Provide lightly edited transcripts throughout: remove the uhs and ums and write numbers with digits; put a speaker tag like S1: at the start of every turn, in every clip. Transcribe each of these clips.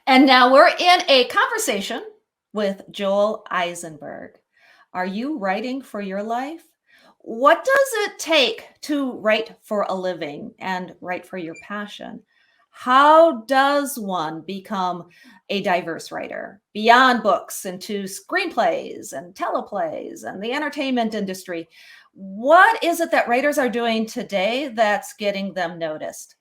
S1: And now we're in a conversation with Joel Eisenberg. Are you writing for your life? What does it take to write for a living and write for your passion? How does one become a diverse writer beyond books into screenplays and teleplays and the entertainment industry? What is it that writers are doing today that's getting them noticed?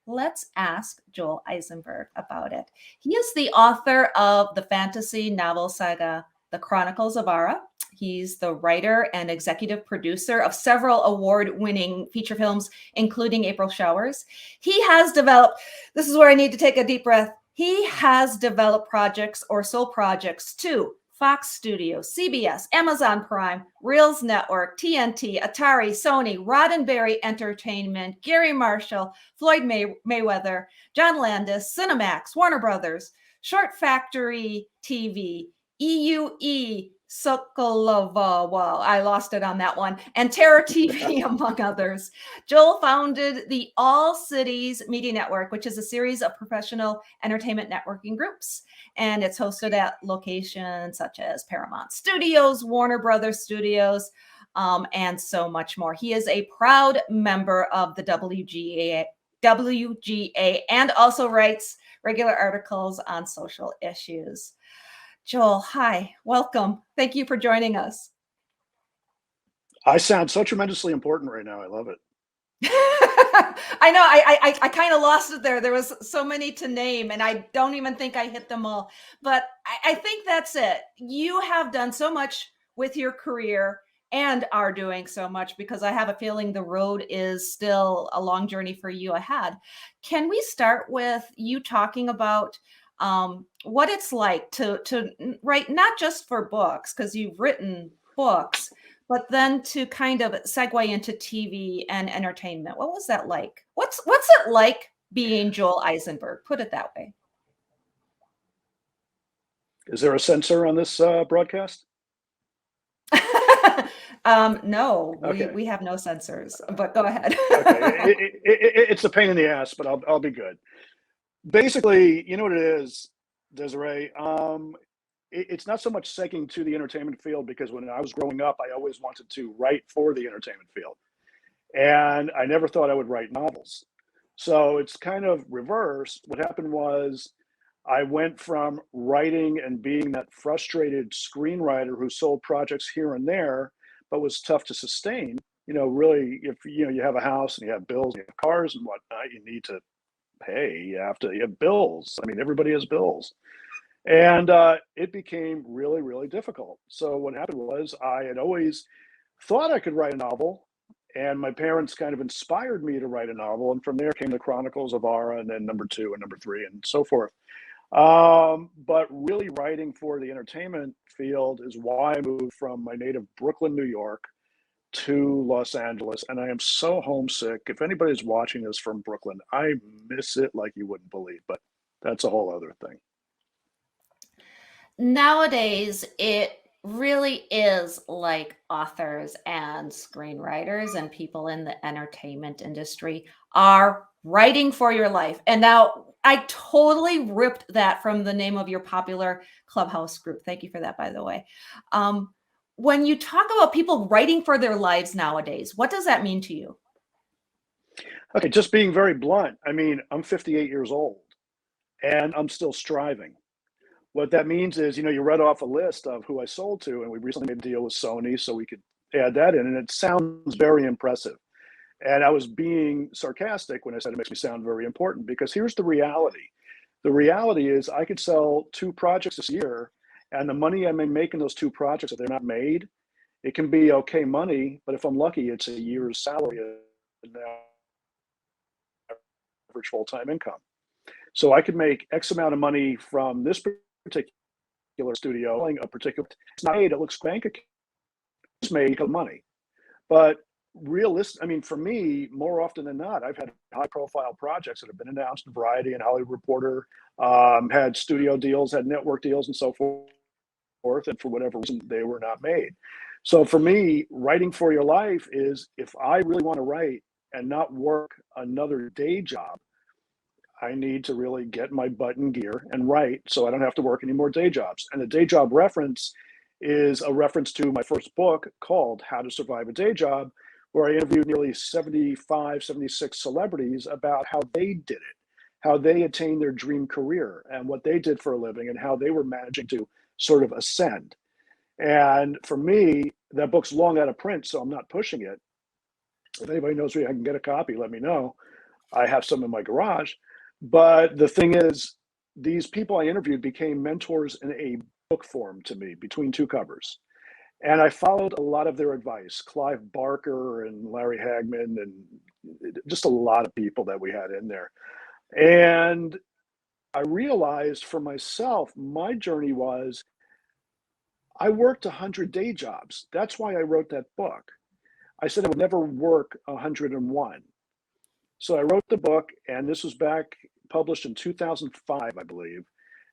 S1: Let's ask Joel Eisenberg about it. He is the author of the fantasy novel saga, The Chronicles of Ara. He's the writer and executive producer of several award winning feature films, including April Showers. He has developed, this is where I need to take a deep breath. He has developed projects or sold projects to Fox Studios, CBS, Amazon Prime, Reels Network, TNT, Atari, Sony, Roddenberry Entertainment, Gary Marshall, Floyd Mayweather, John Landis, Cinemax, Warner Brothers, Short Factory TV, EUE, Sokolova, I lost it on that one, and Terror TV, among others. Joel founded the All Cities Media Network, which is a series of professional entertainment networking groups. And it's hosted at locations such as Paramount Studios, Warner Brothers Studios, and so much more. He is a proud member of the WGA and also writes regular articles on social issues. Joel, hi, welcome. Thank you for joining us.
S2: I sound so tremendously important right now. I love it.
S1: I know. I kind of lost it there. There was so many to name, and I don't even think I hit them all. But I think that's it. You have done so much with your career and are doing so much, because I have a feeling the road is still a long journey for you ahead. Can we start with you talking about what it's like to write, not just for books, because you've written books, but then to kind of segue into TV and entertainment? What was that like? What's it like being Joel Eisenberg? Put it that way.
S2: Is there a censor on this broadcast?
S1: No,
S2: Okay.
S1: we have no censors, but go ahead.
S2: Okay. It's a pain in the ass, but I'll be good. Basically, you know what it is, Desiree? It's not so much segueing to the entertainment field, because when I was growing up, I always wanted to write for the entertainment field. And I never thought I would write novels. So it's kind of reverse. What happened was I went from writing and being that frustrated screenwriter who sold projects here and there, but was tough to sustain. Really, if you have a house and you have bills, and you have cars and whatnot, you need to pay. You have bills. I mean, everybody has bills. And it became really, really difficult. So what happened was I had always thought I could write a novel, and my parents kind of inspired me to write a novel. And from there came the Chronicles of Ara, and then number 2 and number 3 and so forth. But really writing for the entertainment field is why I moved from my native Brooklyn, New York to Los Angeles. And I am so homesick. If anybody's watching this from Brooklyn, I miss it like you wouldn't believe, but that's a whole other thing.
S1: Nowadays, it really is like authors and screenwriters and people in the entertainment industry are writing for your life. And now I totally ripped that from the name of your popular Clubhouse group. Thank you for that, by the way. When you talk about people writing for their lives nowadays, what does that mean to you?
S2: Okay, just being very blunt. I mean, I'm 58 years old and I'm still striving. What that means is, you read off a list of who I sold to, and we recently made a deal with Sony so we could add that in, and it sounds very impressive. And I was being sarcastic when I said it makes me sound very important, because here's the reality. The reality is I could sell 2 projects this year, and the money I may make in those 2 projects, if they're not made, it can be okay money, but if I'm lucky, it's a year's salary of average full-time income. So I could make X amount of money from this particular studio, a particular, it's not made, it looks bank account, it's made of money. But I mean, for me, more often than not, I've had high profile projects that have been announced in Variety and Hollywood Reporter, had studio deals, had network deals and so forth. And for whatever reason, they were not made. So for me, writing for your life is, if I really want to write and not work another day job, I need to really get my butt in gear and write so I don't have to work any more day jobs. And the day job reference is a reference to my first book called How to Survive a Day Job, where I interviewed nearly 75, 76 celebrities about how they did it, how they attained their dream career and what they did for a living and how they were managing to sort of ascend. And for me, that book's long out of print, so I'm not pushing it. If anybody knows where I can get a copy, let me know. I have some in my garage. But the thing is, these people I interviewed became mentors in a book form to me between two covers. And I followed a lot of their advice, Clive Barker and Larry Hagman, and just a lot of people that we had in there. And I realized for myself, my journey was I worked 100 day jobs. That's why I wrote that book. I said I would never work 101. So I wrote the book, and this was back published in 2005, I believe.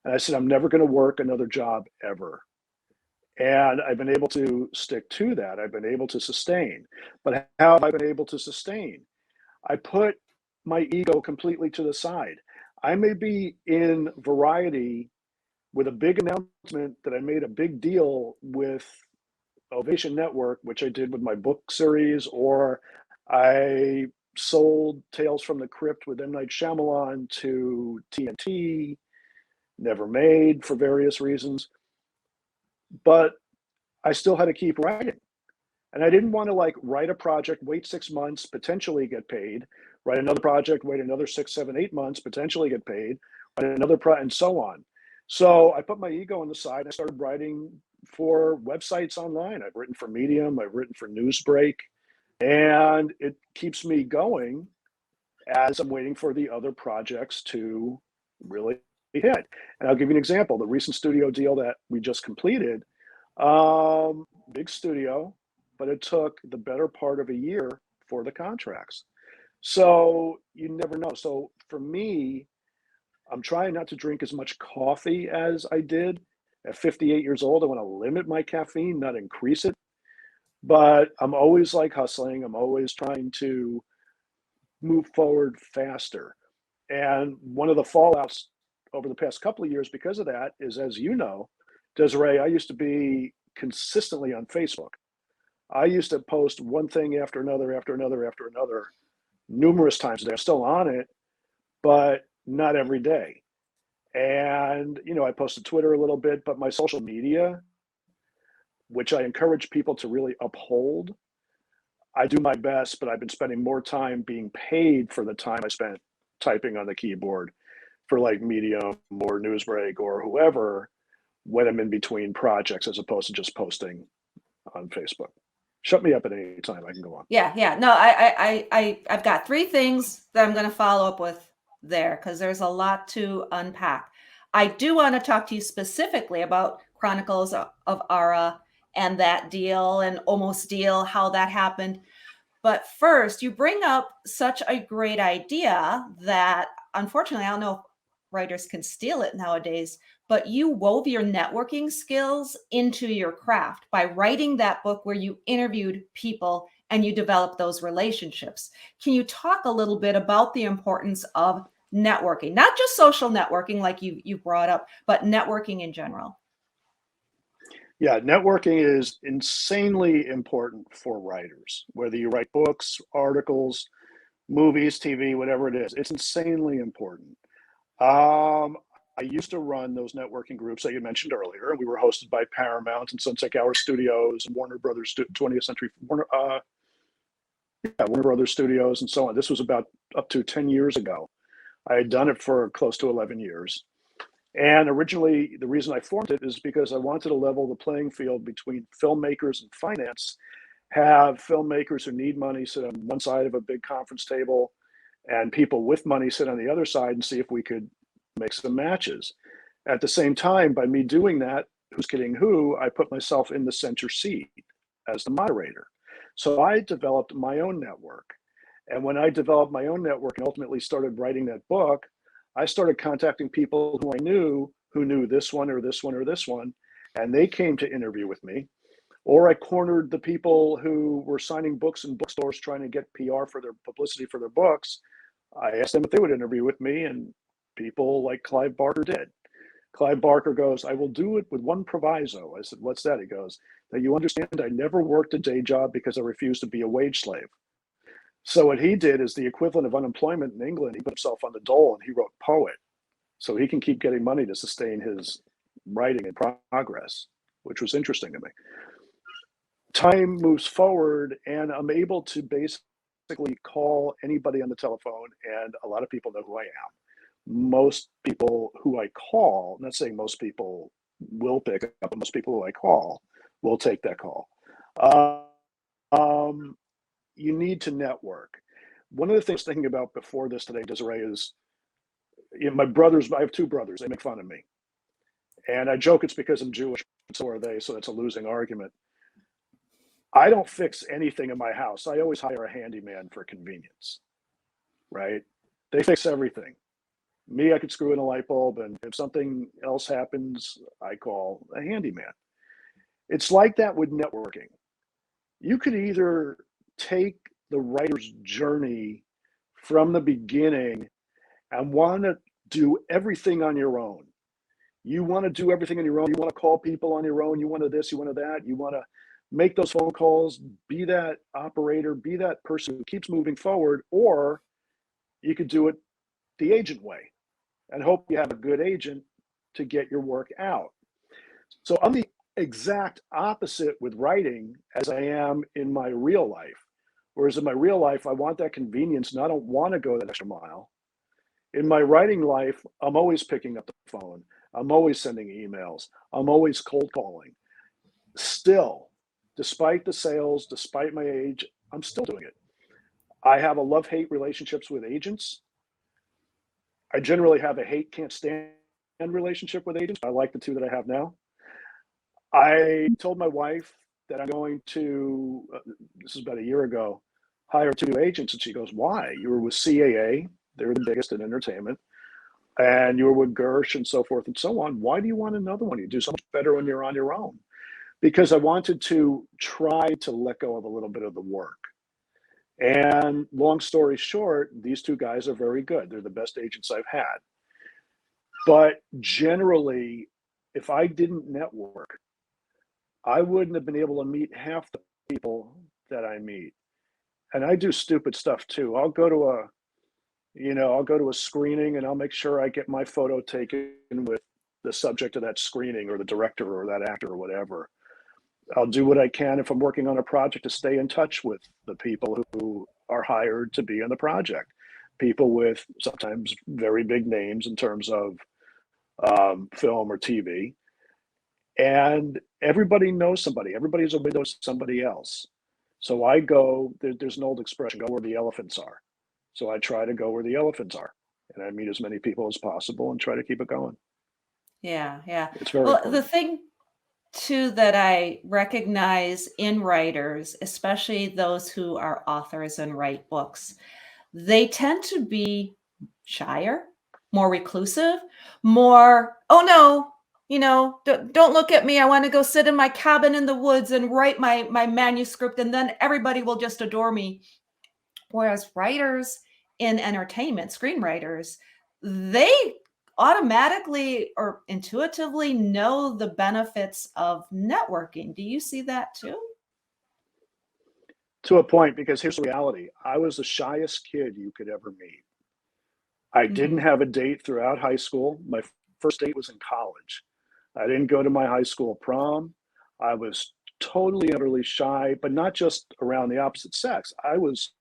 S2: And I said, I'm never going to work another job ever. And I've been able to stick to that. I've been able to sustain. But how have I been able to sustain? I put my ego completely to the side. I may be in Variety with a big announcement that I made a big deal with Ovation Network, which I did with my book series, or I sold Tales from the Crypt with M. Night Shyamalan to TNT, never made for various reasons. But I still had to keep writing. And I didn't want to like write a project, wait 6 months, potentially get paid, write another project, wait another 6, 7, 8 months, potentially get paid, write another and so on. So I put my ego on the side and I started writing for websites online. I've written for Medium, I've written for Newsbreak, and it keeps me going as I'm waiting for the other projects to really hit. And I'll give you an example. The recent studio deal that we just completed, big studio, but it took the better part of a year for the contracts. So you never know. So for me, I'm trying not to drink as much coffee as I did. At 58 years old, I want to limit my caffeine, not increase it. But I'm always like hustling. I'm always trying to move forward faster. And one of the fallouts over the past couple of years because of that is, as you know, Desireé, I used to be consistently on Facebook. I used to post one thing after another, after another, after another, numerous times a day. I'm still on it, but not every day. And, you know, I posted Twitter a little bit, but my social media, which I encourage people to really uphold, I do my best, but I've been spending more time being paid for the time I spent typing on the keyboard for like Medium or Newsbreak or whoever when I'm in between projects as opposed to just posting on Facebook. Shut me up at any time. I can go on.
S1: Yeah. No, I've got three things that I'm going to follow up with there because there's a lot to unpack. I do want to talk to you specifically about Chronicles of Ara and that deal and almost deal, how that happened. But first, you bring up such a great idea that unfortunately, I don't know if writers can steal it nowadays, but you wove your networking skills into your craft by writing that book where you interviewed people and you developed those relationships. Can you talk a little bit about the importance of networking, not just social networking like you brought up, but networking in general?
S2: Yeah, networking is insanely important for writers, whether you write books, articles, movies, TV, whatever it is. It's insanely important. Um, I used to run those networking groups that you mentioned earlier. We were hosted by Paramount and Sunset Gower Studios and Warner Brothers 20th Century Warner Brothers Studios and so on. This was about up to 10 years ago. I had done it for close to 11 years. And originally, the reason I formed it is because I wanted to level the playing field between filmmakers and finance, have filmmakers who need money sit on one side of a big conference table and people with money sit on the other side and see if we could make some matches. At the same time, by me doing that, who's kidding who, I put myself in the center seat as the moderator. So I developed my own network. And when I developed my own network and ultimately started writing that book, I started contacting people who I knew who knew this one or this one or this one, and they came to interview with me. Or I cornered the people who were signing books in bookstores trying to get PR for their publicity for their books. I asked them if they would interview with me, and people like Clive Barker did. Clive Barker goes, I will do it with one proviso. I said, what's that? He goes, that you understand I never worked a day job because I refused to be a wage slave. So what he did is the equivalent of unemployment in England. He put himself on the dole and he wrote poet. So he can keep getting money to sustain his writing in progress, which was interesting to me. Time moves forward, and I'm able to basically call anybody on the telephone, and a lot of people know who I am. Most people who I call, I'm not saying most people will pick up, but most people who I call will take that call. You need to network. One of the things thinking about before this today, Desiree, is my brothers, I have two brothers, they make fun of me. And I joke it's because I'm Jewish, so are they, so it's a losing argument. I don't fix anything in my house. I always hire a handyman for convenience, right? They fix everything. Me, I could screw in a light bulb, and if something else happens, I call a handyman. It's like that with networking. You could either take the writer's journey from the beginning and want to do everything on your own. You want to do everything on your own. You want to call people on your own. You want to this, you want to that. You want to make those phone calls, be that operator, be that person who keeps moving forward. Or you could do it the agent way and hope you have a good agent to get your work out. So I'm the exact opposite with writing as I am in my real life. Whereas in my real life, I want that convenience and I don't want to go that extra mile. In my writing life, I'm always picking up the phone. I'm always sending emails. I'm always cold calling. Still, despite the sales, despite my age, I'm still doing it. I have a love-hate relationships with agents. I generally have a hate, can't stand relationship with agents. I like the two that I have now. I told my wife that I'm going to, this is about a year ago, hire two new agents. And she goes, why? You were with CAA. They're the biggest in entertainment. And you were with Gersh and so forth and so on. Why do you want another one? You do so much better when you're on your own. Because I wanted to try to let go of a little bit of the work. And long story short, these two guys are very good. They're the best agents I've had. But generally, if I didn't network, I wouldn't have been able to meet half the people that I meet. And I do stupid stuff too. I'll go to a screening and I'll make sure I get my photo taken with the subject of that screening or the director or that actor or whatever. I'll do what I can if I'm working on a project to stay in touch with the people who are hired to be on the project. People with sometimes very big names in terms of film or TV. And everybody knows somebody. Everybody's a window to somebody else. So I go, there's an old expression, go where the elephants are. So I try to go where the elephants are. And I meet as many people as possible and try to keep it going.
S1: Yeah, yeah.
S2: It's very
S1: Well, the
S2: important.
S1: thing too that I recognize in writers, especially those who are authors and write books, they tend to be shyer, more reclusive, more, oh no, don't look at me. I want to go sit in my cabin in the woods and write my manuscript, and then everybody will just adore me. Whereas writers in entertainment, screenwriters, they automatically or intuitively know the benefits of networking. Do you see that too?
S2: To a point, because here's the reality. I was the shyest kid you could ever meet. I didn't
S1: Mhm.
S2: have a date throughout high school. My first date was in college. I didn't go to my high school prom. I was totally, utterly shy, but not just around the opposite sex. I was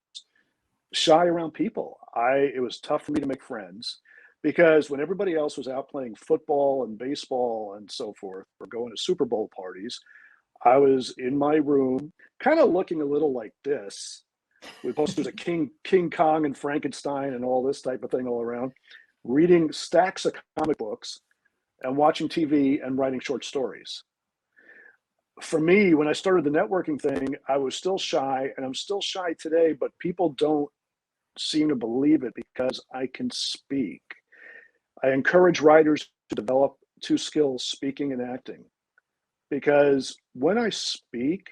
S2: shy around people. It was tough for me to make friends because when everybody else was out playing football and baseball and so forth, or going to Super Bowl parties, I was in my room, kind of looking a little like this, with posters of King Kong and Frankenstein and all this type of thing all around, reading stacks of comic books and watching TV and writing short stories. For me, when I started the networking thing, I was still shy, and I'm still shy today, but people don't seem to believe it because I can speak. I encourage writers to develop two skills, speaking and acting, because when I speak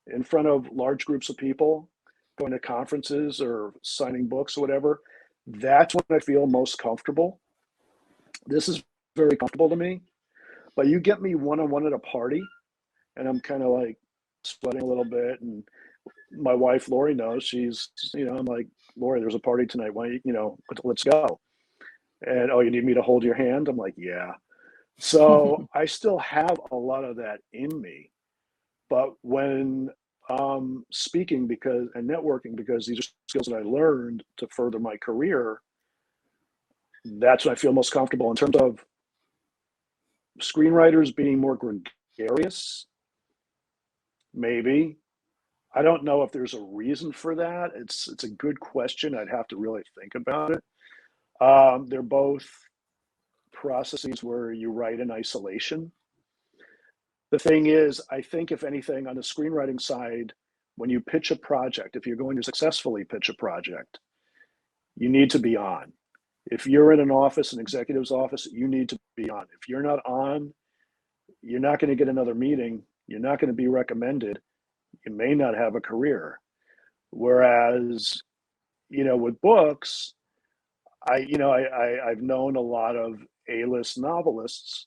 S2: in front of large groups of people, going to conferences or signing books or whatever, That's when I feel most comfortable. This is very comfortable to me, but you get me one-on-one at a party and I'm kind of like sweating a little bit. And my wife, Lori, knows. She's, I'm like, Lori, there's a party tonight. Why, let's go. And, oh, you need me to hold your hand? I'm like, yeah. So I still have a lot of that in me. But when speaking and networking, because these are skills that I learned to further my career, that's when I feel most comfortable. In terms of screenwriters being more gregarious, maybe. I don't know if there's a reason for that. It's a good question. I'd have to really think about it. They're both processes where you write in isolation. The thing is, I think if anything, on the screenwriting side, when you pitch a project, if you're going to successfully pitch a project, you need to be on. If you're in an office, an executive's office, you need to be on. If you're not on, you're not going to get another meeting. You're not going to be recommended. You may not have a career. Whereas, with books, I've known a lot of A-list novelists,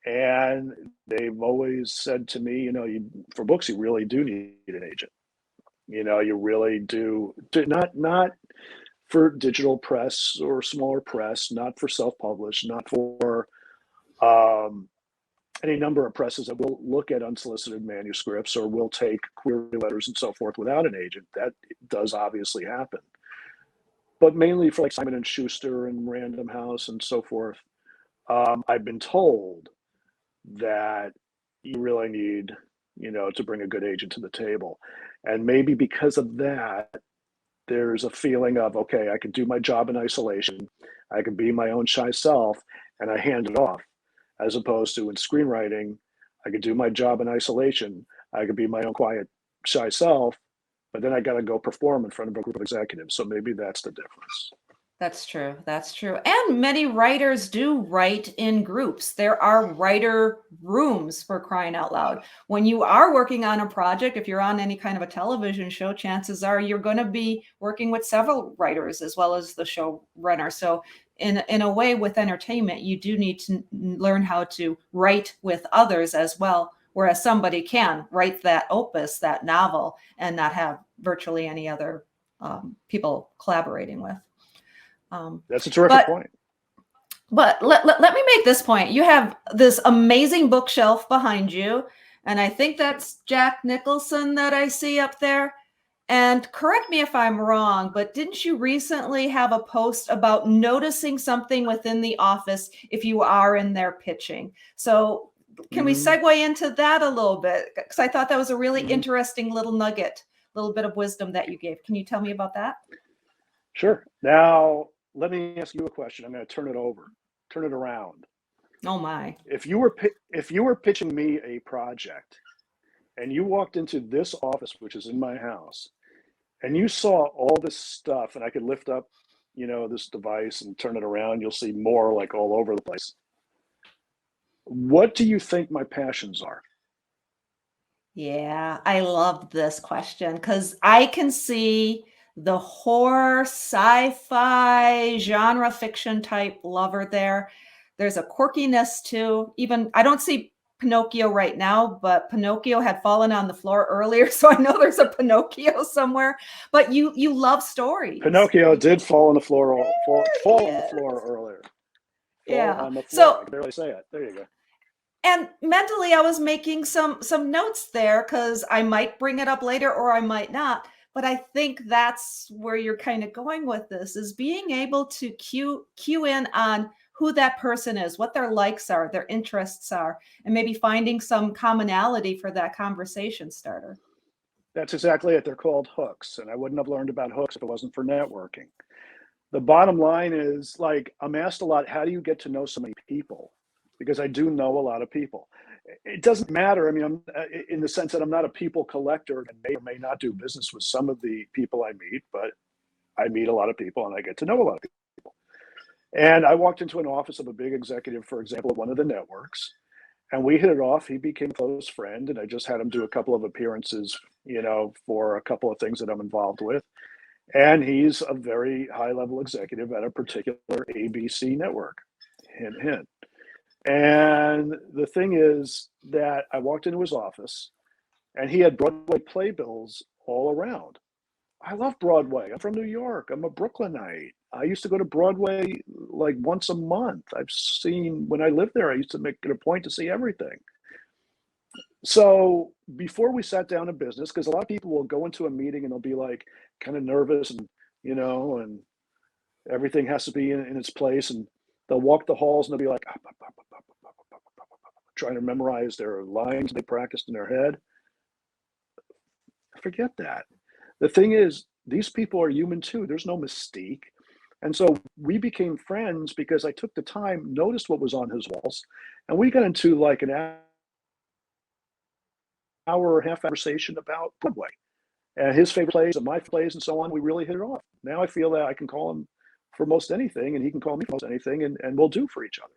S2: and they've always said to me, for books, you really do need an agent. You really do. Not for digital press or smaller press, not for self-published, not for any number of presses that will look at unsolicited manuscripts or will take query letters and so forth without an agent. That does obviously happen. But mainly for like Simon and Schuster and Random House and so forth, I've been told that you really need, to bring a good agent to the table. And maybe because of that, there's a feeling of, okay, I can do my job in isolation. I can be my own shy self, and I hand it off. As opposed to in screenwriting, I could do my job in isolation. I could be my own quiet, shy self, but then I got to go perform in front of a group of executives. So maybe that's the difference.
S1: That's true. That's true. And many writers do write in groups. There are writer rooms, for crying out loud. When you are working on a project, if you're on any kind of a television show, chances are you're going to be working with several writers as well as the showrunner. So in a way, with entertainment, you do need to learn how to write with others as well. Whereas somebody can write that opus, that novel, and not have virtually any other people collaborating with.
S2: That's a terrific point.
S1: But let me make this point. You have this amazing bookshelf behind you, and I think that's Jack Nicholson that I see up there. And correct me if I'm wrong, but didn't you recently have a post about noticing something within the office if you are in there pitching? So can we segue into that a little bit? Because I thought that was a really interesting little nugget, little bit of wisdom that you gave. Can you tell me about that?
S2: Sure. Now, let me ask you a question. I'm going to turn it around.
S1: Oh my!
S2: If you were pitching me a project, and you walked into this office, which is in my house, and you saw all this stuff, and I could lift up, this device and turn it around, you'll see more like all over the place. What do you think my passions are?
S1: Yeah, I love this question because I can see the horror, sci-fi, genre fiction type lover there. There's a quirkiness too. Even I don't see Pinocchio right now, but Pinocchio had fallen on the floor earlier, so I know there's a Pinocchio somewhere. But you love stories.
S2: Pinocchio did fall on the floor. Fall on the floor earlier.
S1: Yeah.
S2: Fall on the floor.
S1: So
S2: I can barely say it. There you go.
S1: and mentally, I was making some notes there because I might bring it up later or I might not. But I think that's where you're kind of going with this is being able to cue in on who that person is, what their likes are, their interests are, and maybe finding some commonality for that conversation starter.
S2: That's exactly it. They're called hooks. And I wouldn't have learned about hooks if it wasn't for networking. The bottom line is, like, I'm asked a lot, how do you get to know so many people? Because I do know a lot of people. It doesn't matter. I mean, I'm in the sense that I'm not a people collector and may or may not do business with some of the people I meet, but I meet a lot of people and I get to know a lot of people. And I walked into an office of a big executive, for example, of one of the networks, and we hit it off. He became a close friend, and I just had him do a couple of appearances, for a couple of things that I'm involved with. And he's a very high level executive at a particular ABC network. Hint, hint. And the thing is that I walked into his office and he had Broadway playbills all around. I love Broadway. I'm from New York. I'm a Brooklynite. I used to go to Broadway like once a month. I've seen, when I lived there, I used to make it a point to see everything. So before we sat down in business, because a lot of people will go into a meeting and they'll be like kind of nervous and, and everything has to be in its place. And they'll walk the halls and they'll be like, trying to memorize their lines they practiced in their head. Forget that. The thing is, these people are human too. There's no mystique. And so we became friends because I took the time, noticed what was on his walls, and we got into like an hour or a half conversation about Broadway and his favorite plays and my plays and so on. We really hit it off. Now I feel that I can call him for most anything and he can call me for most anything, and we'll do for each other.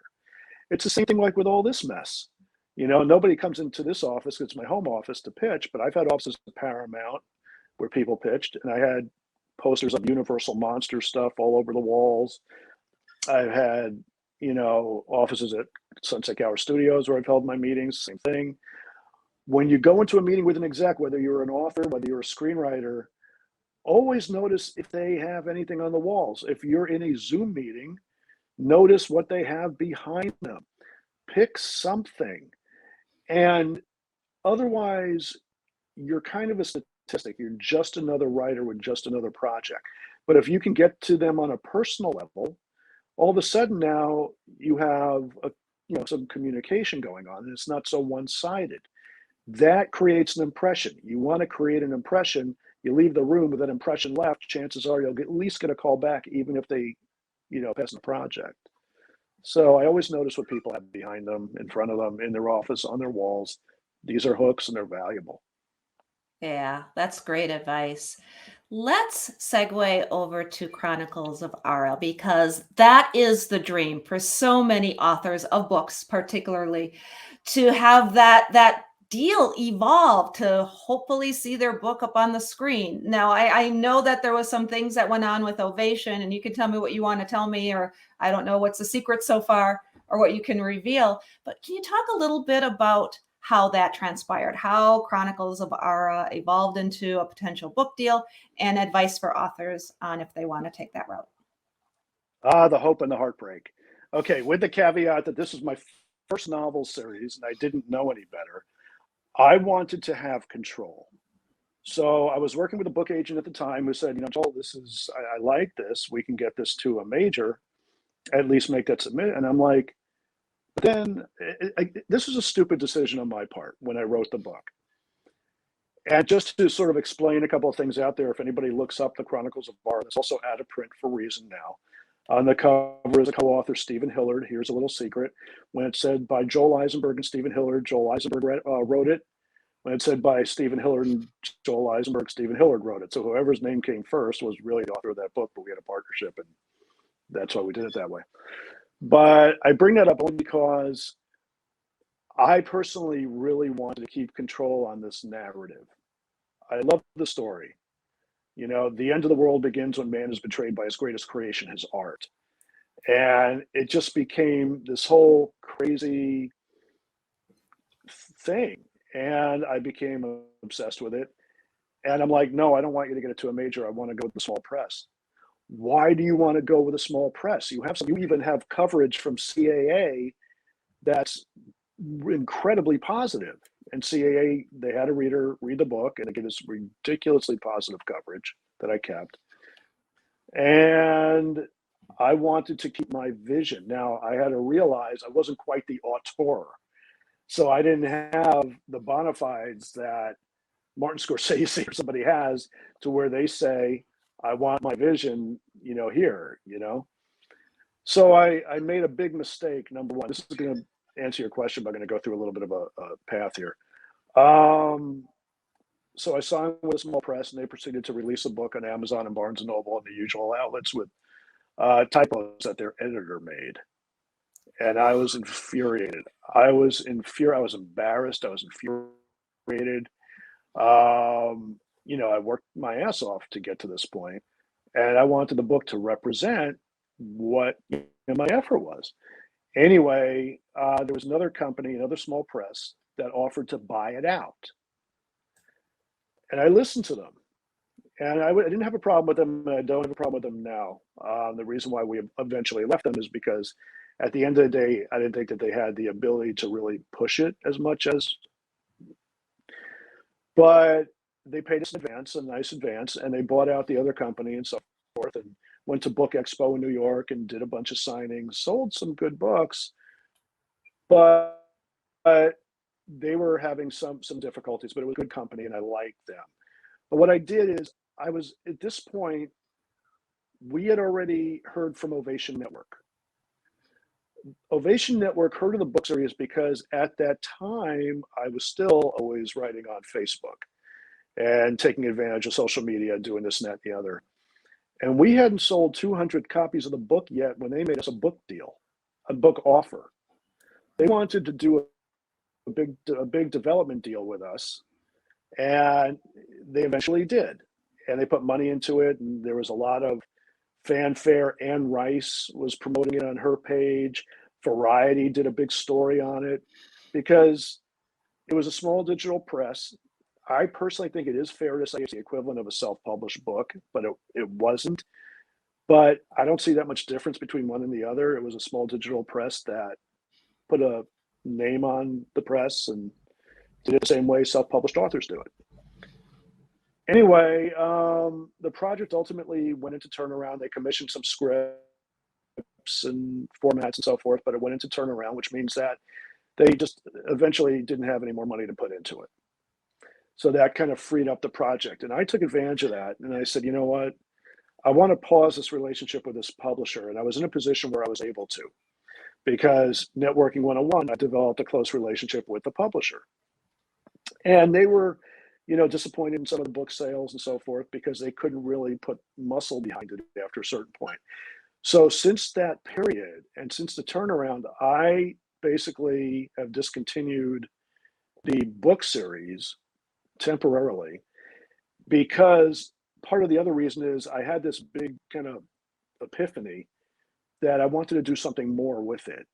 S2: It's the same thing like with all this mess. Nobody comes into this office, it's my home office, to pitch, but I've had offices at Paramount where people pitched, and I had posters of Universal Monster stuff all over the walls. I've had, offices at Sunset Gower Studios where I've held my meetings, same thing. When you go into a meeting with an exec, whether you're an author, whether you're a screenwriter, always notice if they have anything on the walls. If you're in a Zoom meeting, notice what they have behind them. Pick something. And otherwise, you're kind of a statistic. You're just another writer with just another project. But if you can get to them on a personal level, all of a sudden now you have some communication going on, and it's not so one-sided. That creates an impression. You want to create an impression. You leave the room with that impression left. Chances are you'll at least get a call back, even if they, pass the project. So I always notice what people have behind them, in front of them, in their office, on their walls. These are hooks and they're valuable.
S1: Yeah, that's great advice. Let's segue over to Chronicles of Ara, because that is the dream for so many authors of books, particularly, to have that deal evolve to hopefully see their book up on the screen. Now, I know that there was some things that went on with Ovation, and you can tell me what you want to tell me, or I don't know what's the secret so far or what you can reveal, but can you talk a little bit about how that transpired, how Chronicles of Ara evolved into a potential book deal, and advice for authors on if they want to take that route?
S2: The hope and the heartbreak. Okay, with the caveat that this is my first novel series and I didn't know any better, I wanted to have control. So I was working with a book agent at the time who said, Joel, I like this. We can get this to a major, at least make that submit. And I'm like, but then this was a stupid decision on my part when I wrote the book. And just to sort of explain a couple of things out there, if anybody looks up the Chronicles of Ara, it's also out of print for a reason now. On the cover is a co-author, Stephen Hillard. Here's a little secret. When it said by Joel Eisenberg and Stephen Hillard, Joel Eisenberg wrote it. When it said by Stephen Hillard and Joel Eisenberg, Stephen Hillard wrote it. So whoever's name came first was really the author of that book, but we had a partnership, and that's why we did it that way. But I bring that up only because I personally really wanted to keep control on this narrative. I love the story. The end of the world begins when man is betrayed by his greatest creation, his art. And it just became this whole crazy thing. And I became obsessed with it. And I'm like, no, I don't want you to get it to a major. I want to go with the small press. Why do you want to go with a small press? You even have coverage from CAA that's incredibly positive. And CAA, they had a reader read the book, and they gave us ridiculously positive coverage that I kept. And I wanted to keep my vision. Now, I had to realize I wasn't quite the auteur. So I didn't have the bona fides that Martin Scorsese or somebody has, to where they say, I want my vision, here. So I made a big mistake. Number one, this is going to answer your question, but I'm going to go through a little bit of a path here. So I signed with a small press, and they proceeded to release a book on Amazon and Barnes & Noble and the usual outlets with typos that their editor made. And I was infuriated. I was embarrassed. I was infuriated. I worked my ass off to get to this point. And I wanted the book to represent what my effort was. Anyway, there was another company, another small press that offered to buy it out. And I listened to them. And I didn't have a problem with them, and I don't have a problem with them now. The reason why we eventually left them is because at the end of the day, I didn't think that they had the ability to really push it as much as, but they paid us in advance, a nice advance, and they bought out the other company and so forth, and went to Book Expo in New York and did a bunch of signings, sold some good books, but they were having some difficulties, but it was a good company and I liked them. But what I did is I was at this point, we had already heard from Ovation Network. Ovation Network heard of the book series because at that time I was still always writing on Facebook and taking advantage of social media, doing this and that and the other. And we hadn't sold 200 copies of the book yet when they made us a book deal, a book offer. They wanted to do a big development deal with us, and they eventually did. And they put money into it, and there was a lot of fanfare. Anne Rice was promoting it on her page. Variety did a big story on it because it was a small digital press. I personally think it is fair to say it's the equivalent of a self-published book, but it wasn't. But I don't see that much difference between one and the other. It was a small digital press that put a name on the press and did it the same way self-published authors do it. Anyway, the project ultimately went into turnaround. They commissioned some scripts and formats and so forth, but it went into turnaround, which means that they just eventually didn't have any more money to put into it. So that kind of freed up the project. And I took advantage of that. And I said, you know what? I want to pause this relationship with this publisher. And I was in a position where I was able to, because networking 101, I developed a close relationship with the publisher. And they were, disappointed in some of the book sales and so forth because they couldn't really put muscle behind it after a certain point. So since that period and since the turnaround, I basically have discontinued the book series temporarily, because part of the other reason is I had this big kind of epiphany that I wanted to do something more with it.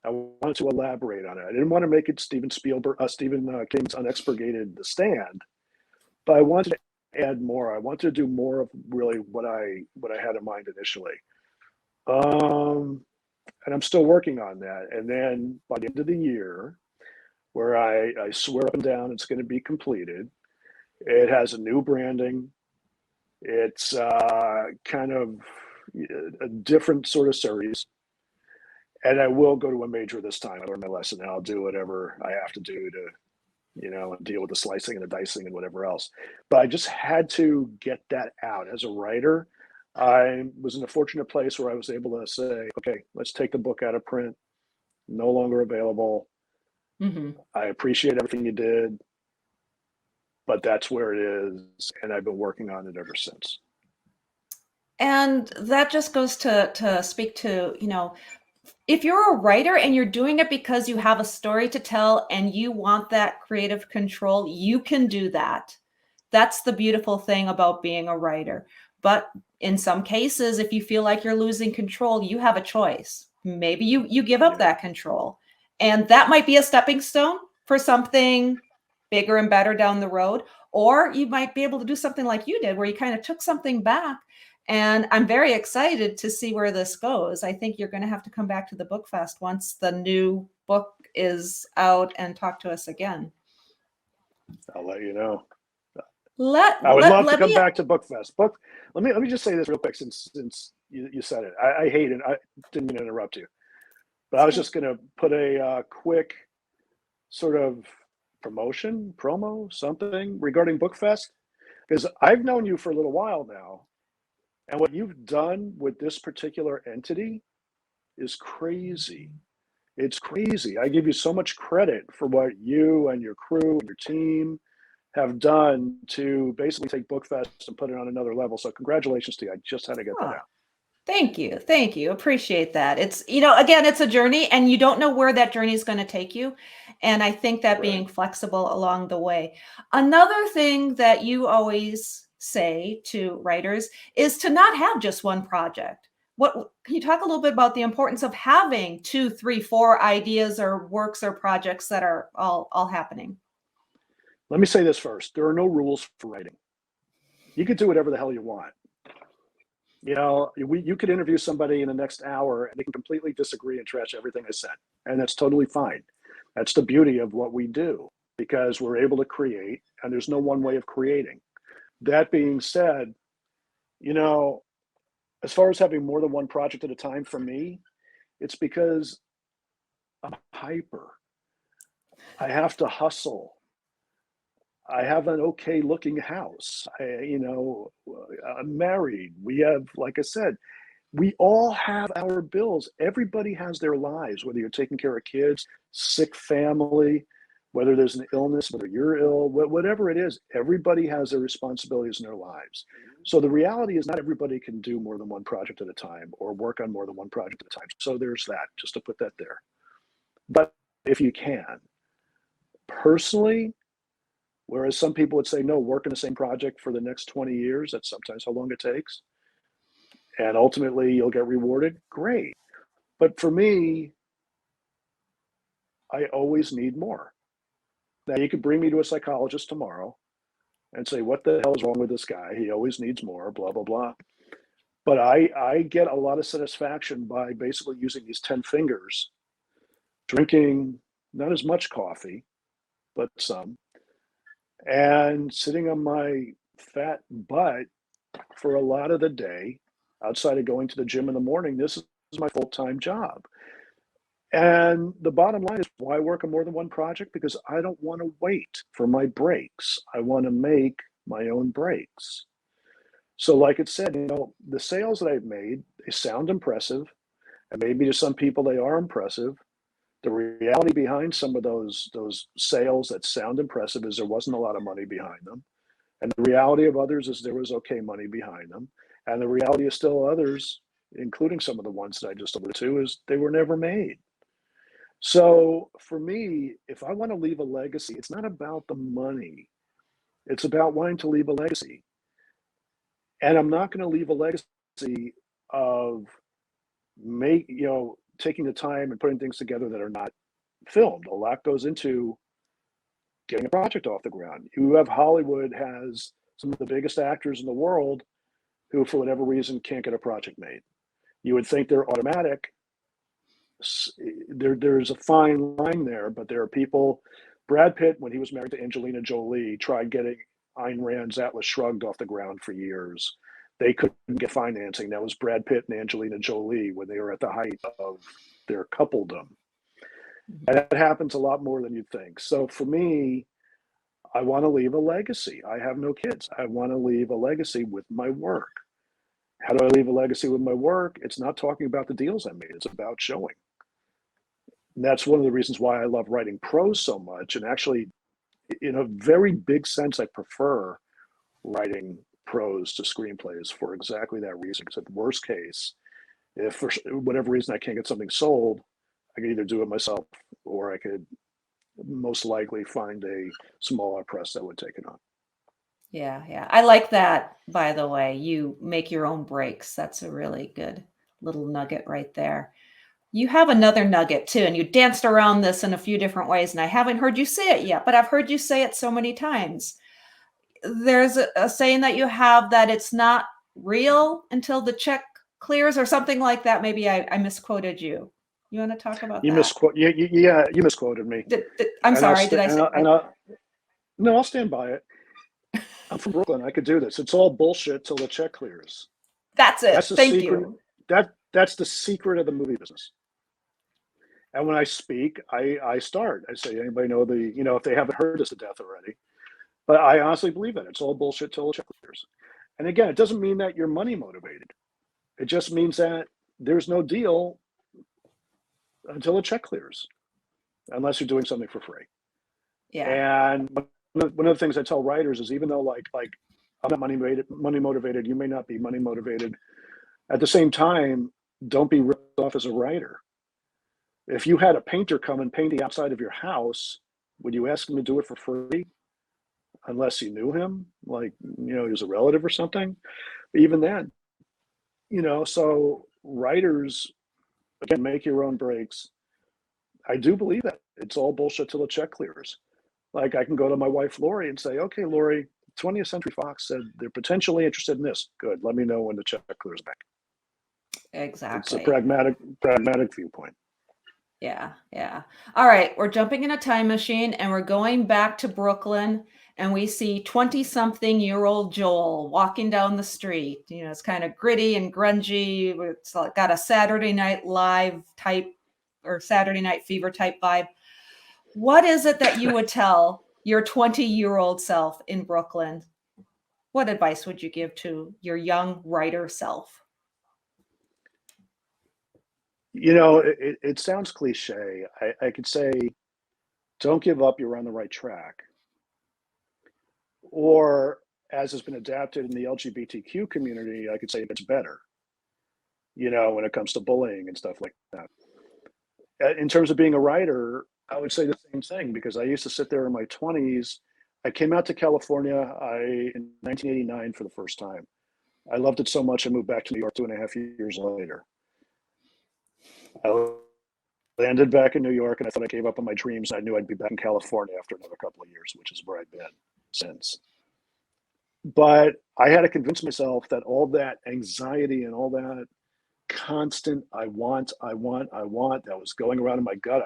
S2: I wanted to elaborate on it. I didn't want to make it Stephen King's Unexpurgated The Stand, but I wanted to add more. I wanted to do more of really what I had in mind initially. And I'm still working on that. And then by the end of the year, where I swear up and down it's going to be completed, it has a new branding. It's kind of a different sort of series. And I will go to a major this time. I learned my lesson, and I'll do whatever I have to do to, deal with the slicing and the dicing and whatever else. But I just had to get that out. As a writer, I was in a fortunate place where I was able to say, okay, let's take the book out of print, no longer available.
S1: Mm-hmm.
S2: I appreciate everything you did, but that's where it is. And I've been working on it ever since.
S1: And that just goes to speak to, if you're a writer and you're doing it because you have a story to tell and you want that creative control, you can do that. That's the beautiful thing about being a writer. But in some cases, if you feel like you're losing control, you have a choice. Maybe you give up that control. And that might be a stepping stone for something bigger and better down the road. Or you might be able to do something like you did, where you kind of took something back. And I'm very excited to see where this goes. I think you're going to have to come back to the BookFest once the new book is out and talk to us again.
S2: I'll let you know.
S1: I
S2: would love to come back to BookFest. Let me just say this real quick, since you said it. I hate it. I didn't mean to interrupt you, but I was just going to put a quick sort of promo, something regarding BookFest, because I've known you for a little while now. And what you've done with this particular entity is crazy. It's crazy. I give you so much credit for what you and your crew and your team have done to basically take BookFest and put it on another level. So congratulations to you. I just had to get that out.
S1: Thank you. Thank you. Appreciate that. It's, again, it's a journey and you don't know where that journey is going to take you. And I think that being flexible along the way. Another thing that you always say to writers is to not have just one project. What can you talk a little bit about the importance of having 2, 3, 4 ideas or works or projects that are all happening?
S2: Let me say this first. There are no rules for writing. You could do whatever the hell you want. You could interview somebody in the next hour and they can completely disagree and trash everything I said. And that's totally fine. That's the beauty of what we do, because we're able to create, and there's no one way of creating. That being said, as far as having more than one project at a time, for me, it's because I'm hyper. I have to hustle. I have an okay looking house. I'm married. We have, like I said, we all have our bills. Everybody has their lives, whether you're taking care of kids, sick family, whether there's an illness, whether you're ill, whatever it is, everybody has their responsibilities in their lives. So the reality is not everybody can do more than one project at a time or work on more than one project at a time. So there's that, just to put that there. But if you can, personally, whereas some people would say, no, work on the same project for the next 20 years, that's sometimes how long it takes. And ultimately you'll get rewarded, great. But for me, I always need more. Now you could bring me to a psychologist tomorrow and say, what the hell is wrong with this guy? He always needs more, blah, blah, blah. But I get a lot of satisfaction by basically using these 10 fingers, drinking not as much coffee, but some, and sitting on my fat butt for a lot of the day, outside of going to the gym in the morning. This is my full-time job. And the bottom line is, why work on more than one project? Because I don't want to wait for my breaks. I want to make my own breaks. So like it said, the sales that I've made, they sound impressive. And maybe to some people they are impressive. The reality behind some of those sales that sound impressive is there wasn't a lot of money behind them. And the reality of others is there was okay money behind them. And the reality of still others, including some of the ones that I just alluded to, is they were never made. So for me, if I want to leave a legacy, it's not about the money. It's about wanting to leave a legacy. And I'm not going to leave a legacy of taking the time and putting things together that are not filmed. A lot goes into getting a project off the ground. You have Hollywood has some of the biggest actors in the world who, for whatever reason, can't get a project made. You would think they're automatic. There's a fine line there, but there are people. Brad Pitt, when he was married to Angelina Jolie, tried getting Ayn Rand's Atlas Shrugged off the ground for years. They couldn't get financing. That was Brad Pitt and Angelina Jolie when they were at the height of their coupledom. And that happens a lot more than you'd think. So for me, I want to leave a legacy. I have no kids. I want to leave a legacy with my work. How do I leave a legacy with my work? It's not talking about the deals I made. It's about showing. And that's one of the reasons why I love writing prose so much. And actually, in a very big sense, I prefer writing prose to screenplays for exactly that reason. Because at the worst case, if for whatever reason I can't get something sold, I can either do it myself or I could most likely find a smaller press that would take it on.
S1: Yeah. I like that, by the way. You make your own breaks. That's a really good little nugget right there. You have another nugget too, and you danced around this in a few different ways, and I haven't heard you say it yet, but I've heard you say it so many times. There's a saying that you have that it's not real until the check clears or something like that. Maybe I misquoted you. You want to talk about
S2: You
S1: that?
S2: you misquoted me.
S1: I'm
S2: And
S1: sorry. Did I say?
S2: No, I'll stand by it. I'm from Brooklyn. I could do this. It's all bullshit till the check clears.
S1: That's it.
S2: That's the
S1: Thank
S2: secret.
S1: you.
S2: That's the secret of the movie business. And when I speak, I start. I say, anybody know if they haven't heard this to death already. But I honestly believe that. It's all bullshit till the check clears. And again, it doesn't mean that you're money motivated. It just means that there's no deal until the check clears, unless you're doing something for free.
S1: Yeah.
S2: And one of the things I tell writers is, even though like I'm not money motivated, you may not be money motivated. At the same time, don't be ripped off as a writer. If you had a painter come and paint the outside of your house, would you ask him to do it for free? unless you knew him, like, he was a relative or something. But even then, so writers, again, make your own breaks. I do believe that. It's all bullshit till the check clears. Like, I can go to my wife, Lori, and say, okay, Lori, 20th Century Fox said they're potentially interested in this. Good. Let me know when the check clears back. It's a
S1: Exactly.
S2: pragmatic viewpoint.
S1: Yeah, yeah. All right, we're jumping in a time machine and we're going back to Brooklyn, and we see 20-something-year-old Joel walking down the street. It's kind of gritty and grungy. It's got a Saturday Night Live type or Saturday Night Fever type vibe. What is it that you would tell your 20-year-old self in Brooklyn? What advice would you give to your young writer self?
S2: It sounds cliche. I could say, don't give up, you're on the right track. Or, as has been adapted in the LGBTQ community, I could say it's better, when it comes to bullying and stuff like that. In terms of being a writer, I would say the same thing, because I used to sit there in my 20s. I came out to California in 1989 for the first time. I loved it so much, I moved back to New York 2.5 years later. I landed back in New York, and I thought I gave up on my dreams. I knew I'd be back in California after another couple of years, which is where I've been since. But I had to convince myself that all that anxiety and all that constant I want that was going around in my gut.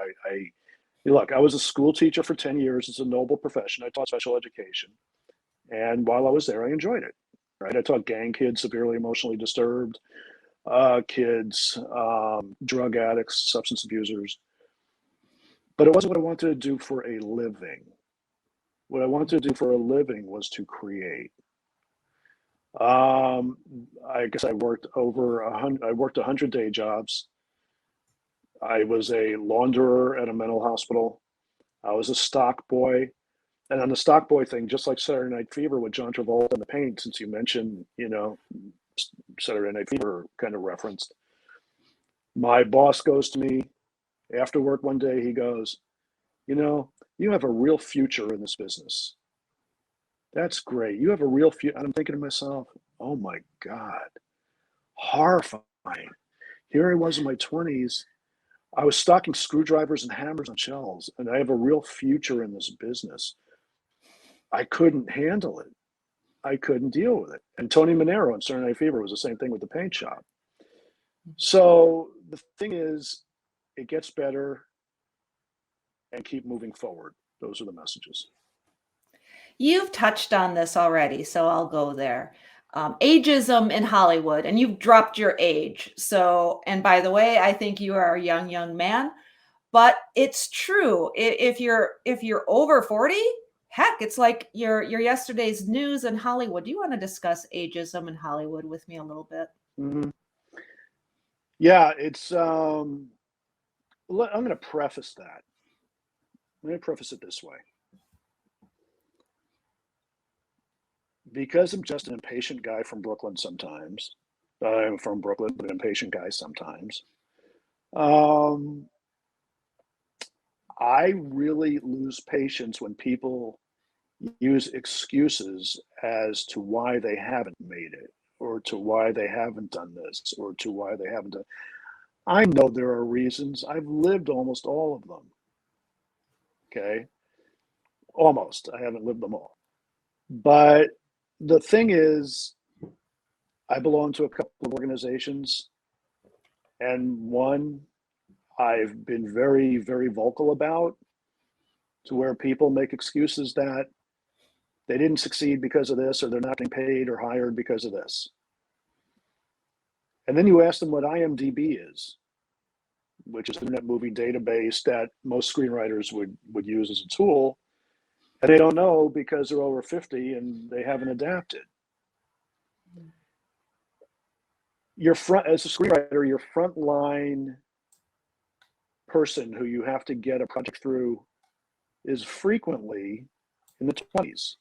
S2: Look, I was a school teacher for 10 years. It's a noble profession. I taught special education. And while I was there, I enjoyed it. Right? I taught gang kids, severely emotionally disturbed kids, drug addicts, substance abusers. But it wasn't what I wanted to do for a living. What I wanted to do for a living was to create. I guess I worked over 100. I worked 100-day jobs. I was a launderer at a mental hospital. I was a stock boy. And on the stock boy thing, just like Saturday Night Fever with John Travolta and the paint, since you mentioned, Saturday Night Fever kind of referenced. My boss goes to me after work one day. He goes, you have a real future in this business. That's great. You have a real future. And I'm thinking to myself, oh my God, horrifying. Here I was in my 20s. I was stocking screwdrivers and hammers on shelves, and I have a real future in this business. I couldn't handle it. I couldn't deal with it. And Tony Manero in Saturday Night Fever was the same thing with the paint shop. So the thing is, it gets better, and keep moving forward. Those are the messages.
S1: You've touched on this already, so I'll go there. Ageism in Hollywood, and you've dropped your age. So, and by the way, I think you are a young man, but it's true. If you're over 40, heck, it's like your yesterday's news in Hollywood. Do you want to discuss ageism in Hollywood with me a little bit?
S2: Mm-hmm. Yeah, it's. I'm going to preface that. I'm going to preface it this way. Because I'm just an impatient guy from Brooklyn sometimes. I'm from Brooklyn, but an impatient guy sometimes. I really lose patience when people use excuses as to why they haven't made it, or to why they haven't done this, or to why they haven't done. I know there are reasons. I've lived almost all of them. Okay. Almost. I haven't lived them all. But the thing is, I belong to a couple of organizations, and one I've been very, very vocal about, to where people make excuses that they didn't succeed because of this, or they're not getting paid or hired because of this. And then you ask them what IMDb is, which is an internet movie database that most screenwriters would use as a tool, and they don't know because they're over 50 and they haven't adapted. As a screenwriter, your frontline person who you have to get a project through is frequently in the 20s.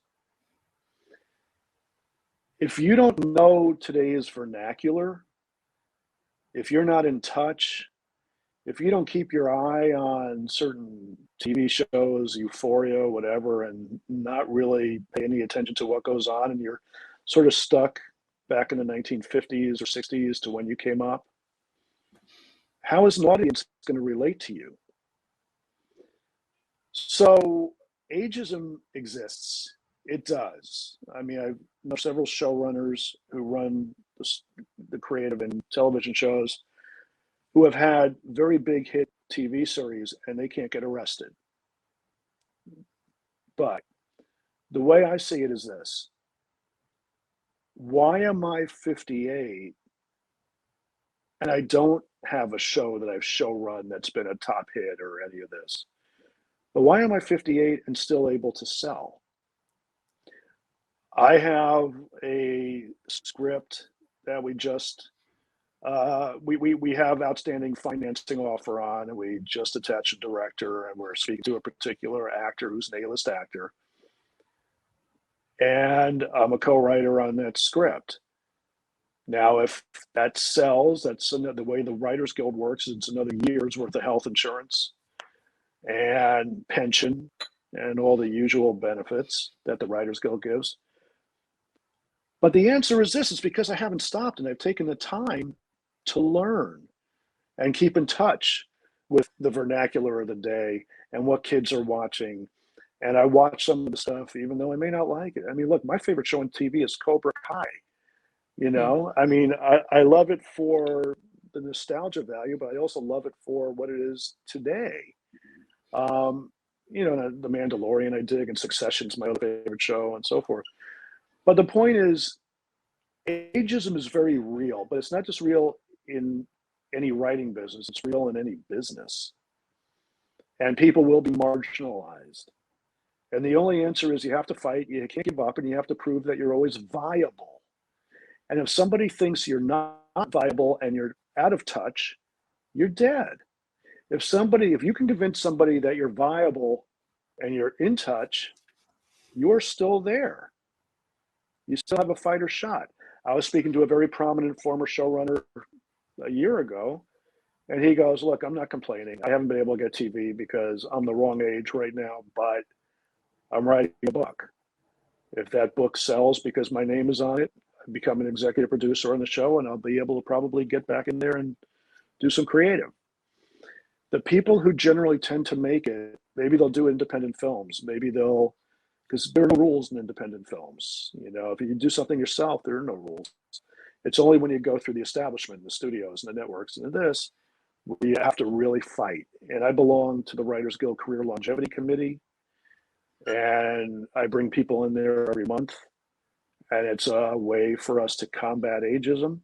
S2: If you don't know today's vernacular, if you're not in touch, if you don't keep your eye on certain TV shows, Euphoria, whatever, and not really pay any attention to what goes on, and you're sort of stuck back in the 1950s or 60s to when you came up, how is an audience going to relate to you? So ageism exists. It does. I mean, I know several showrunners who run the creative and television shows who have had very big hit TV series and they can't get arrested. But the way I see it is this: why am I 58 and I don't have a show that I've show run that's been a top hit or any of this? But why am I 58 and still able to sell? I have a script that we just we have outstanding financing offer on, and we just attached a director, and we're speaking to a particular actor who's an A-list actor, and I'm a co-writer on that script. Now, if that sells, that's the way the Writers Guild works. It's another year's worth of health insurance and pension and all the usual benefits that the Writers Guild gives. But the answer is this: it's because I haven't stopped and I've taken the time to learn and keep in touch with the vernacular of the day and what kids are watching. And I watch some of the stuff, even though I may not like it. I mean, look, my favorite show on TV is Cobra Kai. You know, I mean, I love it for the nostalgia value, but I also love it for what it is today. You know, The Mandalorian I dig, and Succession's my other favorite show, and so forth. But the point is, ageism is very real, but it's not just real in any writing business, it's real in any business. And people will be marginalized. And the only answer is you have to fight, you can't give up, and you have to prove that you're always viable. And if somebody thinks you're not viable and you're out of touch, you're dead. If you can convince somebody that you're viable and you're in touch, you're still there. You still have a fighter shot. I was speaking to a very prominent former showrunner a year ago, and he goes, look, I'm not complaining. I haven't been able to get TV because I'm the wrong age right now, but I'm writing a book. If that book sells because my name is on it, I become an executive producer on the show, and I'll be able to probably get back in there and do some creative. The people who generally tend to make it, maybe they'll do independent films. Maybe because there are no rules in independent films. You know, if you do something yourself, there are no rules. It's only when you go through the establishment, the studios and the networks and this, where you have to really fight. And I belong to the Writers Guild Career Longevity Committee, and I bring people in there every month. And it's a way for us to combat ageism.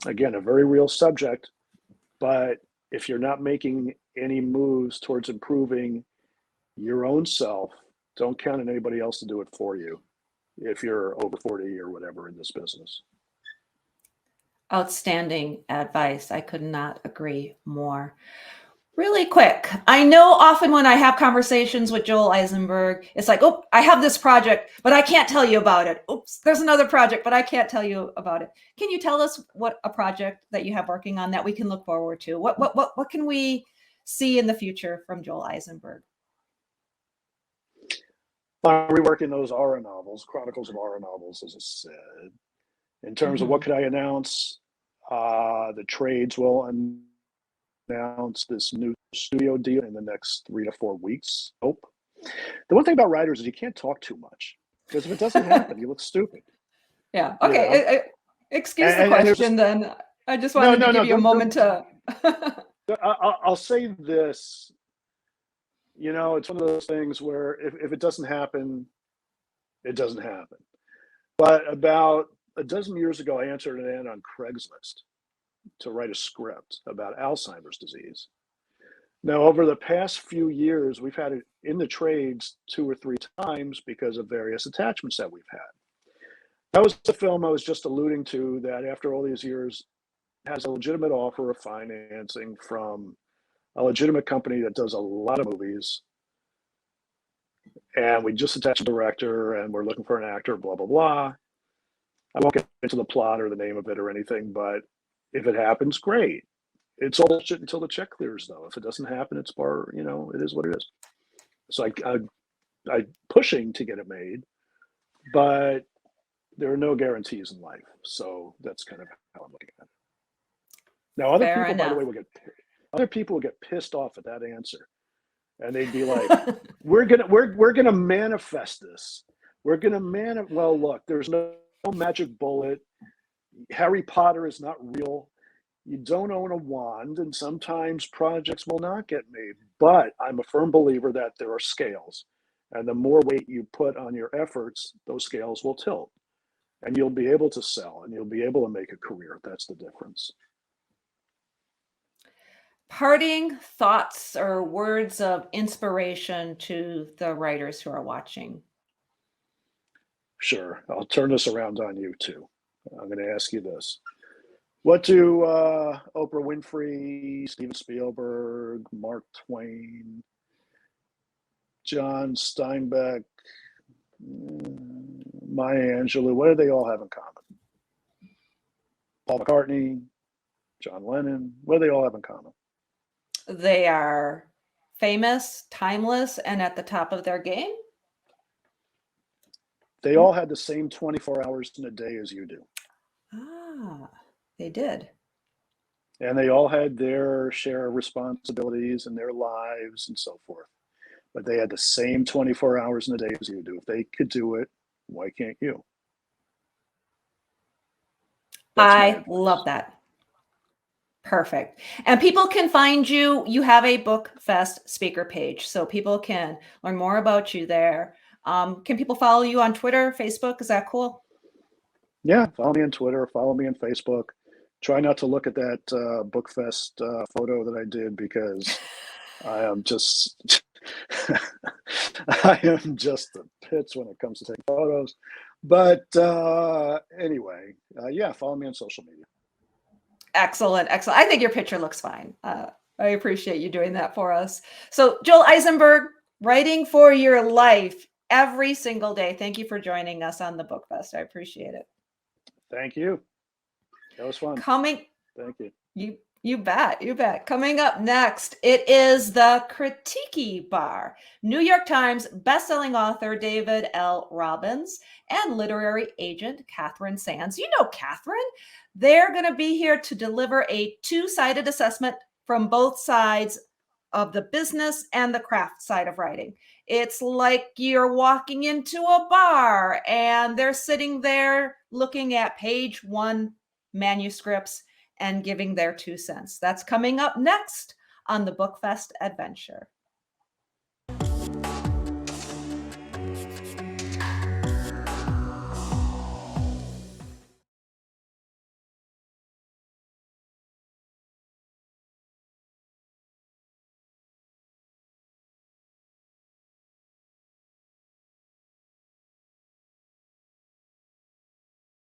S2: Again, a very real subject, but if you're not making any moves towards improving your own self, don't count on anybody else to do it for you if you're over 40 or whatever in this business.
S1: Outstanding advice. I could not agree more. Really quick, I know often when I have conversations with Joel Eisenberg, it's like, oh, I have this project, but I can't tell you about it. Oops, there's another project, but I can't tell you about it. Can you tell us what a project that you have working on that we can look forward to? What can we see in the future from Joel Eisenberg?
S2: I'm reworking those Ara novels, Chronicles of Ara novels, as I said. In terms of what could I announce, the trades will announce this new studio deal in the next 3 to 4 weeks. Hope. The one thing about writers is you can't talk too much, because if it doesn't happen, you look stupid.
S1: Yeah. Okay. You know? Excuse the question then. I just wanted to give you a moment to.
S2: I'll say this. You know, it's one of those things where if it doesn't happen, it doesn't happen. But about a dozen years ago, I answered an ad on Craigslist to write a script about Alzheimer's disease. Now, over the past few years, we've had it in the trades 2 or 3 times because of various attachments that we've had. That was the film I was just alluding to, that after all these years has a legitimate offer of financing from a legitimate company that does a lot of movies. And we just attached a director and we're looking for an actor, blah, blah, blah. I won't get into the plot or the name of it or anything, but if it happens, great. it's all shit until the check clears, though. If it doesn't happen, it's bar, it is what it is. So I'm pushing to get it made, but there are no guarantees in life. So that's kind of how I'm looking at it. Now, other
S1: Fair
S2: people, by the
S1: enough.
S2: way, will get pissed off at that answer, and they'd be like, "We're gonna manifest this. We're gonna Well, look, there's no magic bullet. Harry Potter is not real. You don't own a wand, and sometimes projects will not get made. But I'm a firm believer that there are scales, and the more weight you put on your efforts, those scales will tilt, and you'll be able to sell, and you'll be able to make a career. That's the difference."
S1: Parting thoughts or words of inspiration to the writers who are watching.
S2: Sure, I'll turn this around on you too. I'm going to ask you this. What do Oprah Winfrey, Steven Spielberg, Mark Twain, John Steinbeck, Maya Angelou, what do they all have in common? Paul McCartney, John Lennon, what do they all have in common?
S1: They are famous, timeless, and at the top of their game.
S2: They all had the same 24 hours in a day as you do.
S1: Ah, they did.
S2: And they all had their share of responsibilities in their lives and so forth. But they had the same 24 hours in a day as you do. If they could do it, why can't you?
S1: I love that. Perfect. And people can find you. You have a BookFest speaker page, so people can learn more about you there. Can people follow you on Twitter, Facebook? Is that cool?
S2: Yeah, follow me on Twitter, follow me on Facebook. Try not to look at that BookFest photo that I did, because I am just I am just a pits when it comes to taking photos. But anyway, yeah, follow me on social media.
S1: Excellent. Excellent. I think your picture looks fine. I appreciate you doing that for us. So Joel Eisenberg, writing for your life every single day. Thank you for joining us on the BookFest. I appreciate it.
S2: Thank you. That was fun.
S1: Thank
S2: you.
S1: You bet. You bet. Coming up next, it is the Critique Bar. New York Times bestselling author David L. Robbins and literary agent Catherine Sands. You know Catherine. They're going to be here to deliver a two-sided assessment from both sides of the business and the craft side of writing. It's like you're walking into a bar and they're sitting there looking at page one manuscripts and giving their 2 cents. That's coming up next on the BookFest Adventure.